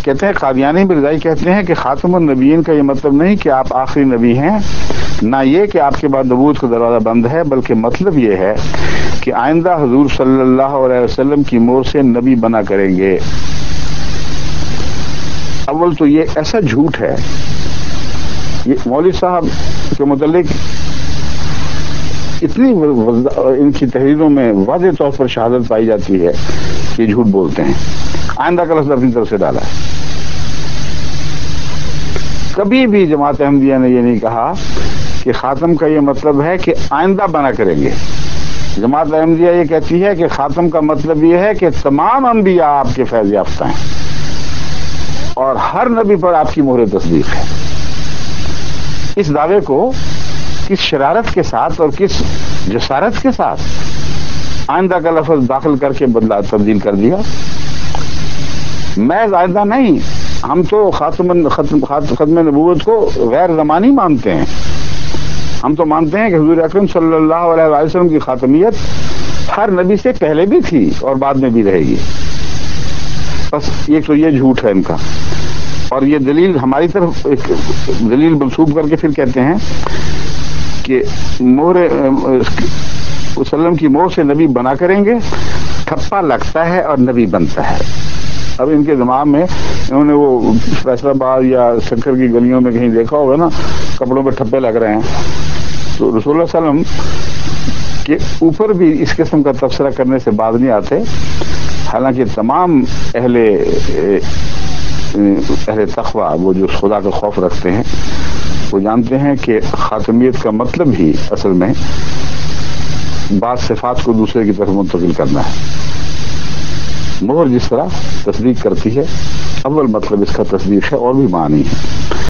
کہتے ہیں قادیانی مرزائی کہتے ہیں کہ خاتم النبیین کا یہ مطلب نہیں کہ آپ آخری نبی ہیں، نہ یہ کہ آپ کے بعد نبوت کا دروازہ بند ہے، بلکہ مطلب یہ ہے کہ آئندہ حضور صلی اللہ علیہ وسلم کی مور سے نبی بنا کریں گے۔ اول تو یہ ایسا جھوٹ ہے، یہ مولوی صاحب کے متعلق اتنی ان کی تحریروں میں واضح طور پر شہادت پائی جاتی ہے کہ یہ جھوٹ بولتے ہیں۔ آئندہ کا لفظ اپنی طرف سے ڈالا ہے۔ کبھی بھی جماعت احمدیہ نے یہ نہیں کہا کہ خاتم کا یہ مطلب ہے کہ آئندہ بنا کریں گے۔ جماعت احمدیہ یہ کہتی ہے کہ خاتم کا مطلب یہ ہے کہ تمام انبیاء آپ کے فیض یافتہ ہیں اور ہر نبی پر آپ کی مہر تصدیق ہے۔ اس دعوے کو کس شرارت کے ساتھ اور کس جسارت کے ساتھ آئندہ کا لفظ داخل کر کے بدلا تبدیل کر دیا۔ محض آئندہ نہیں، ہم تو ختم نبوت کو غیر زمانی مانتے ہیں۔ ہم تو مانتے ہیں کہ حضور اکرم صلی اللہ علیہ وسلم کی خاتمیت ہر نبی سے پہلے بھی تھی اور بعد میں بھی رہے گی۔ بس ایک تو یہ جھوٹ ہے ان کا، اور یہ دلیل ہماری طرف ایک دلیل منسوب کر کے پھر کہتے ہیں کہ وسلم کی مور سے نبی بنا کریں گے، ٹھپا لگتا ہے اور نبی بنتا ہے۔ اب ان کے دماغ میں انہوں نے وہ فیصلہ آباد یا شنکر کی گلیوں میں کہیں دیکھا ہوگا نا، کپڑوں پہ ٹھپے لگ رہے ہیں، تو رسول اللہ صلی اللہ علیہ وسلم کے اوپر بھی اس قسم کا تبصرہ کرنے سے باز نہیں آتے۔ حالانکہ تمام اہل تقویٰ، وہ جو خدا کا خوف رکھتے ہیں، وہ جانتے ہیں کہ خاتمیت کا مطلب ہی اصل میں بعض صفات کو دوسرے کی طرف منتقل کرنا ہے۔ مہر جس طرح تصدیق کرتی ہے، اول مطلب اس کا تصدیق ہے، اور بھی معنی ہے۔